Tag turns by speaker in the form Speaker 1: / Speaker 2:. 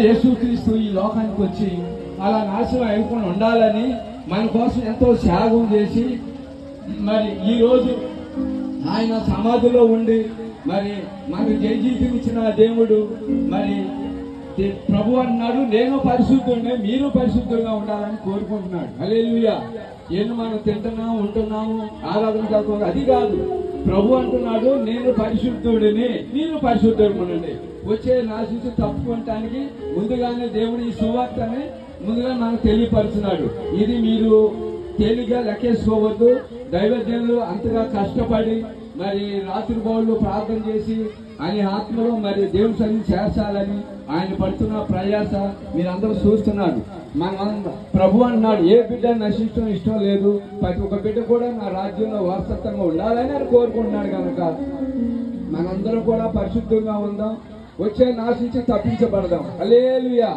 Speaker 1: యేసుక్రీస్తు ఈ లోకానికి వచ్చి అలా నాశనం అయిపోకుండా ఉండాలని మన కోసం ఎంతో త్యాగం చేసి మరి ఈరోజు ఆయన సమాధిలో ఉండి మరి మనకు జయజీవితం ఇచ్చిన దేవుడు మరి ప్రభు అన్నాడు, నేను పరిశుద్ధుడినే, మీరు పరిశుద్ధులుగా ఉండాలని కోరుకుంటున్నాడు. హల్లెలూయా. ఏను మనం తింటున్నాము, ఉంటున్నాము, ఆరాధన కాకుండా అది కాదు. ప్రభు అంటున్నాడు, నేను పరిశుద్ధుడిని, మీరు పరిశుద్ధుడు ఉండండి. వచ్చే నాశించి తప్పుకోవటానికి ముందుగానే దేవుడు ఈ సువార్తని ముందుగా మనకు తెలియపరుచున్నాడు. ఇది మీరు తేలిగ్గా లెక్కేసుకోవద్దు. దైవజనులు అంతగా కష్టపడి మరి రాత్రి బౌళ్ళు ప్రార్థన చేసి ఆయన ఆత్మలో మరి దేవుని సన్నిధి చేర్చాలని ఆయన పడుతున్న ప్రయాస మీరందరూ చూస్తున్నారు. మన ప్రభు అన్నాడు, ఏ బిడ్డ నశించడం ఇష్టం లేదు, ప్రతి ఒక్క బిడ్డ కూడా నా రాజ్యంలో వారసత్వంగా ఉండాలని అని కోరుకుంటున్నాడు. కనుక మనందరం కూడా పరిశుద్ధంగా ఉందాం, వచ్చే నాశించి తప్పించబడదాం. హల్లెలూయా.